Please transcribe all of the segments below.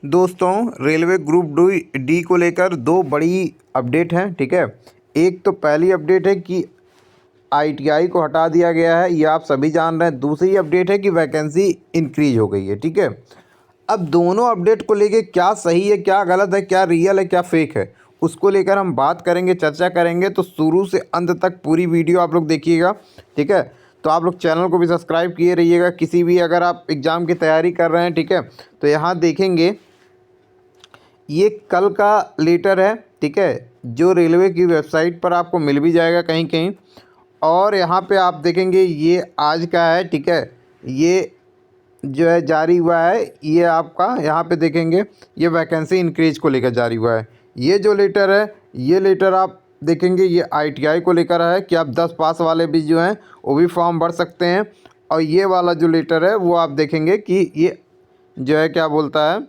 दोस्तों, railway group D को लेकर दो बड़ी अपडेट हैं। ठीक है, एक तो पहली अपडेट है कि आईटीआई को हटा दिया गया है, ये आप सभी जान रहे हैं। दूसरी अपडेट है कि वैकेंसी इंक्रीज हो गई है। ठीक है, अब दोनों अपडेट को लेके क्या सही है, क्या गलत है, क्या रियल है, क्या फेक है, उसको लेकर हम बात करेंगे, चर्चा करेंगे। तो शुरू से अंत तक पूरी वीडियो आप लोग देखिएगा। ठीक है, तो आप लोग चैनल को भी सब्सक्राइब किए रहिएगा। किसी भी अगर आप एग्ज़ाम की तैयारी कर रहे हैं, ठीक है, तो यहाँ देखेंगे ये कल का लेटर है। ठीक है, जो रेलवे की वेबसाइट पर आपको मिल भी जाएगा कहीं कहीं, और यहाँ पे आप देखेंगे ये आज का है। ठीक है, ये जो है जारी हुआ है, ये आपका यहाँ पे देखेंगे ये वैकेंसी इंक्रीज को लेकर जारी हुआ है। ये जो लेटर है, ये लेटर आप देखेंगे ये आईटीआई को लेकर है कि आप 10 पास वाले भी जो हैं वो भी फॉर्म भर सकते हैं। और ये वाला जो लेटर है वो आप देखेंगे कि ये जो है क्या बोलता है,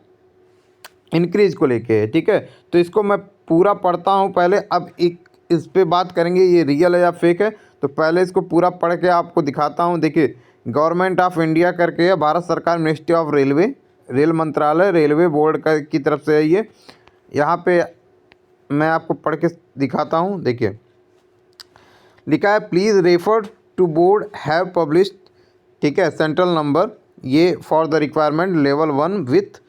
इंक्रीज को लेके है। ठीक है, तो इसको मैं पूरा पढ़ता हूँ पहले, अब एक इस पे बात करेंगे ये रियल है या फेक है। तो पहले इसको पूरा पढ़ के आपको दिखाता हूँ। देखिए, गवर्नमेंट ऑफ इंडिया करके है, भारत सरकार, मिनिस्ट्री ऑफ रेलवे, रेल मंत्रालय, रेलवे बोर्ड का की तरफ से है ये। यहाँ पे मैं आपको पढ़ के दिखाता हूँ। देखिए, लिखा है please refer to board have published, ठीक है, सेंट्रल नंबर ये for the requirement level 1 with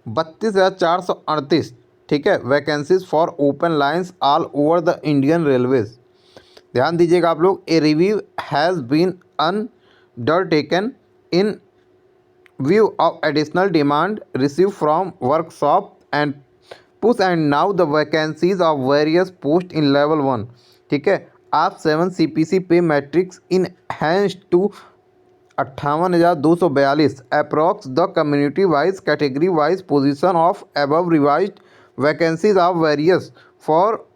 32,438। ठीक है, vacancies for open lines all over the Indian railways. ध्यान दीजिएगा आप लोग, a review has been undertaken in view of additional demand received from workshop and push and now the vacancies of various posts in level 1, ठीक है, आप 7 CPC pay matrix enhance to 58,242 approx the community wise category wise position of above revised vacancies of various for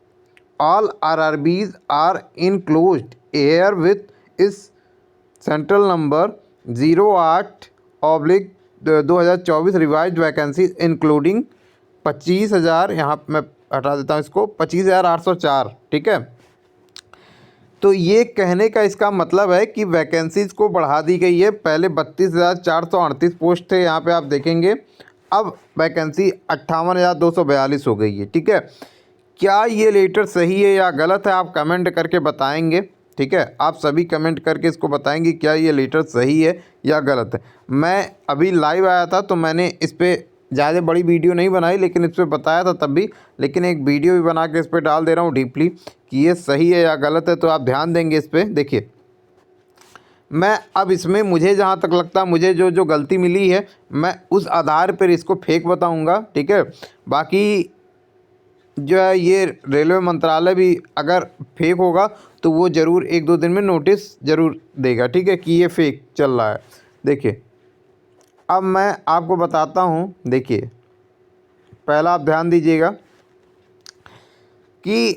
all RRBs are enclosed herewith is central number 08/2024 revise vacancy including 25,000, यहाँ मैं हटा देता हूँ इसको, 25,804। ठीक है, तो ये कहने का इसका मतलब है कि वैकेंसीज़ को बढ़ा दी गई है। पहले 32,438 पोस्ट थे, यहाँ पे आप देखेंगे, अब वैकेंसी 58,242 हो गई है। ठीक है, क्या ये लेटर सही है या गलत है, आप कमेंट करके बताएंगे। ठीक है, आप सभी कमेंट करके इसको बताएंगे क्या ये लेटर सही है या गलत है। मैं अभी लाइव आया था तो मैंने इस पर ज़्यादा बड़ी वीडियो नहीं बनाई, लेकिन इस पर बताया था तब भी, लेकिन एक वीडियो भी बना के इस पर डाल दे रहा हूँ डीपली कि ये सही है या गलत है। तो आप ध्यान देंगे इस पर। देखिए, मैं अब इसमें मुझे जहाँ तक लगता है, मुझे जो जो गलती मिली है मैं उस आधार पर इसको फेक बताऊँगा। ठीक है, बाकी जो है ये रेलवे मंत्रालय भी अगर फेक होगा तो वो ज़रूर 1-2 दिन में नोटिस ज़रूर देगा। ठीक है, कि ये फेक चल रहा है। देखिए, अब मैं आपको बताता हूँ। देखिए, पहला आप ध्यान दीजिएगा कि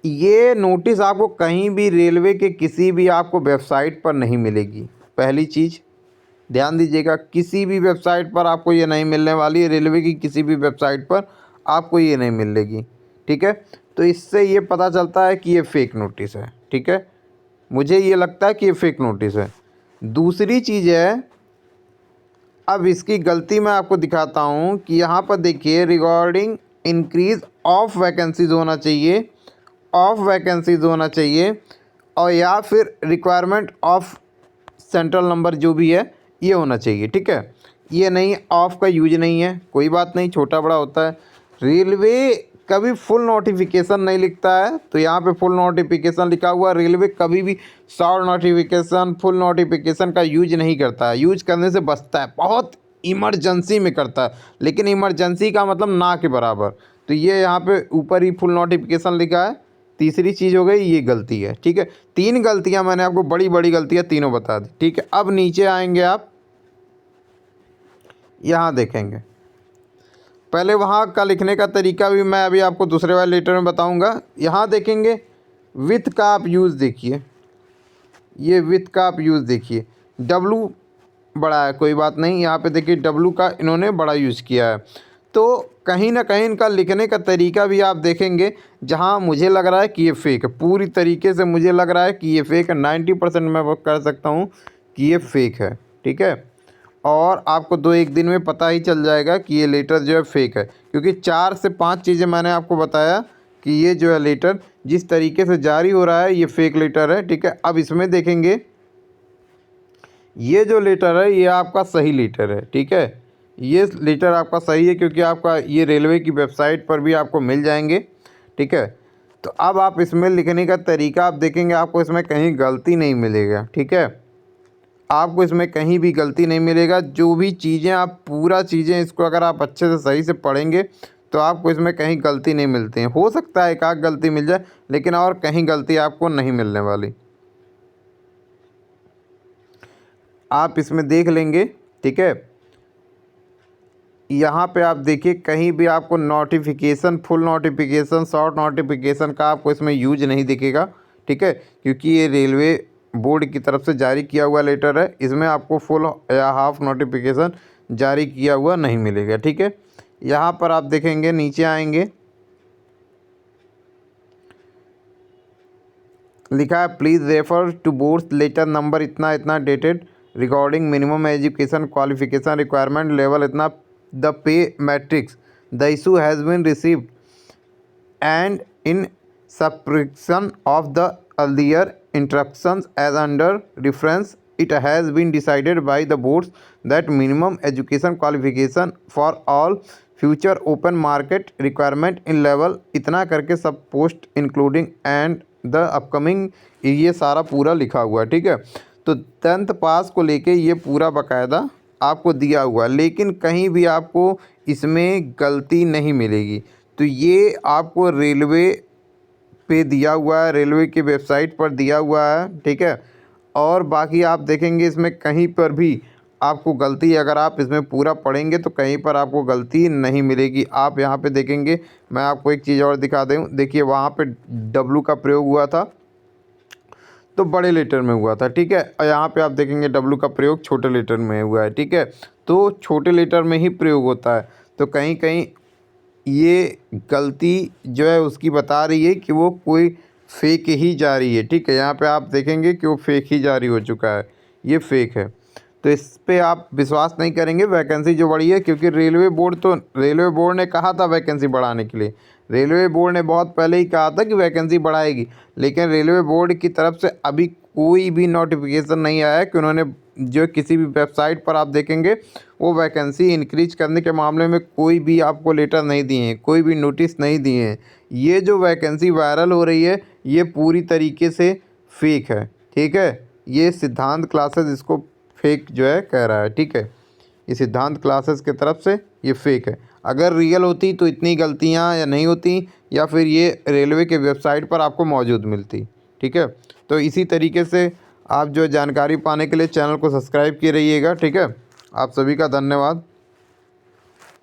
ये नोटिस आपको कहीं भी रेलवे के किसी भी आपको वेबसाइट पर नहीं मिलेगी। पहली चीज़ ध्यान दीजिएगा, किसी भी वेबसाइट पर आपको ये नहीं मिलने वाली है। रेलवे की किसी भी वेबसाइट पर आपको ये नहीं मिलेगी। ठीक है, तो इससे ये पता चलता है कि ये फेक नोटिस है। ठीक है, मुझे ये लगता है कि ये फेक नोटिस है। दूसरी चीज़ है, अब इसकी गलती मैं आपको दिखाता हूँ कि यहाँ पर देखिए रिगार्डिंग इंक्रीज ऑफ वैकेंसीज होना चाहिए, ऑफ वैकेंसीज होना चाहिए, और या फिर रिक्वायरमेंट ऑफ सेंट्रल नंबर जो भी है ये होना चाहिए। ठीक है, ये नहीं, ऑफ का यूज नहीं है, कोई बात नहीं, छोटा बड़ा होता है। रेलवे कभी फुल नोटिफिकेशन नहीं लिखता है, तो यहाँ पे फुल नोटिफिकेशन लिखा हुआ। रेलवे कभी भी शॉर्ट नोटिफिकेशन, फुल नोटिफिकेशन का यूज नहीं करता है, यूज करने से बचता है, बहुत इमरजेंसी में करता है, लेकिन इमरजेंसी का मतलब ना के बराबर। तो ये यहाँ पे ऊपर ही फुल नोटिफिकेशन लिखा है। तीसरी चीज़ हो गई, ये गलती है। ठीक है, 3 गलतियाँ मैंने आपको, बड़ी बड़ी गलतियाँ तीनों बता दी। ठीक है, अब नीचे आएंगे आप, यहाँ देखेंगे, पहले वहाँ का लिखने का तरीका भी मैं अभी आपको दूसरे वाले लेटर में बताऊँगा। यहाँ देखेंगे विथ का आप यूज़ देखिए, ये विथ का आप यूज़ देखिए, डब्लू बड़ा है, कोई बात नहीं, यहाँ पे देखिए डब्लू का इन्होंने बड़ा यूज़ किया है। तो कहीं ना कहीं इनका लिखने का तरीका भी आप देखेंगे, जहाँ मुझे लग रहा है कि ये फेक है, पूरी तरीके से मुझे लग रहा है कि ये फेक है। 90% मैं वो कर सकता हूँ कि ये फेक है। ठीक है, और आपको 2-1 दिन में पता ही चल जाएगा कि ये लेटर जो है फेक है, क्योंकि 4 से 5 चीज़ें मैंने आपको बताया कि ये जो है लेटर जिस तरीके से जारी हो रहा है ये फेक लेटर है, ठीक है। अब इसमें देखेंगे ये जो लेटर है ये आपका सही लेटर है, ठीक है। ये लेटर आपका सही है क्योंकि आपका ये रेलवे की वेबसाइट पर भी आपको मिल जाएंगे, ठीक है। तो अब आप इसमें लिखने का तरीका आप देखेंगे, आपको इसमें कहीं गलती नहीं मिलेगा, ठीक है। आपको इसमें कहीं भी गलती नहीं मिलेगा। जो भी चीज़ें आप पूरा चीज़ें इसको अगर आप अच्छे से सही से पढ़ेंगे तो आपको इसमें कहीं गलती नहीं मिलती है। हो सकता है एक आध गलती मिल जाए, लेकिन और कहीं गलती आपको नहीं मिलने वाली। आप इसमें देख लेंगे, ठीक है। यहाँ पे आप देखिए कहीं भी आपको notification, full notification, short notification का आपको इसमें यूज नहीं दिखेगा, ठीक है, क्योंकि ये रेलवे बोर्ड की तरफ से जारी किया हुआ लेटर है। इसमें आपको फुल या हाफ नोटिफिकेशन जारी किया हुआ नहीं मिलेगा, ठीक है। यहाँ पर आप देखेंगे, नीचे आएंगे, लिखा है please refer to board's letter number इतना इतना dated regarding minimum education qualification requirement level इतना the pay matrix the issue has been received and in subscription of the earlier instructions as under reference it has been decided by the boards that minimum education qualification for all future open market requirement in level इतना करके सब post including and the upcoming, ये सारा पूरा लिखा हुआ है, ठीक है। तो 10th पास को लेके ये पूरा बाकायदा आपको दिया हुआ है, लेकिन कहीं भी आपको इसमें गलती नहीं मिलेगी। तो ये आपको रेलवे पे दिया हुआ है, रेलवे की वेबसाइट पर दिया हुआ है, ठीक है। और बाकी आप देखेंगे इसमें कहीं पर भी आपको गलती, अगर आप इसमें पूरा पढ़ेंगे तो कहीं पर आपको गलती नहीं मिलेगी। आप यहाँ पे देखेंगे, मैं आपको एक चीज़ और दिखा दूँ, देखिए वहाँ पे डब्लू का प्रयोग हुआ था तो बड़े लेटर में हुआ था, ठीक है। और यहाँ पे आप देखेंगे डब्लू का प्रयोग छोटे लेटर में हुआ है, ठीक है। तो छोटे लेटर में ही प्रयोग होता है, तो कहीं कहीं ये गलती जो है उसकी बता रही है कि वो कोई फेक ही जारी है, ठीक है। यहाँ पे आप देखेंगे कि वो फेक ही जारी हो चुका है, ये फेक है। तो इस पे आप विश्वास नहीं करेंगे, वैकेंसी जो बढ़ी है, क्योंकि रेलवे बोर्ड ने कहा था वैकेंसी बढ़ाने के लिए। रेलवे बोर्ड ने बहुत पहले ही कहा था कि वैकेंसी बढ़ाएगी, लेकिन रेलवे बोर्ड की तरफ से अभी कोई भी नोटिफिकेशन नहीं आया कि उन्होंने, जो किसी भी वेबसाइट पर आप देखेंगे वो वैकेंसी इंक्रीज करने के मामले में कोई भी आपको लेटर नहीं दिए हैं, कोई भी नोटिस नहीं दिए हैं। ये जो वैकेंसी वायरल हो रही है ये पूरी तरीके से फेक है, ठीक है। ये सिद्धांत क्लासेस इसको फेक जो है कह रहा है, ठीक है। ये सिद्धांत क्लासेस की तरफ से ये फेक है। अगर रियल होती तो इतनी गलतियाँ या नहीं होती, या फिर ये रेलवे के वेबसाइट पर आपको मौजूद मिलती, ठीक है। तो इसी तरीके से आप जो जानकारी पाने के लिए चैनल को सब्सक्राइब किए रहिएगा, ठीक है। आप सभी का धन्यवाद।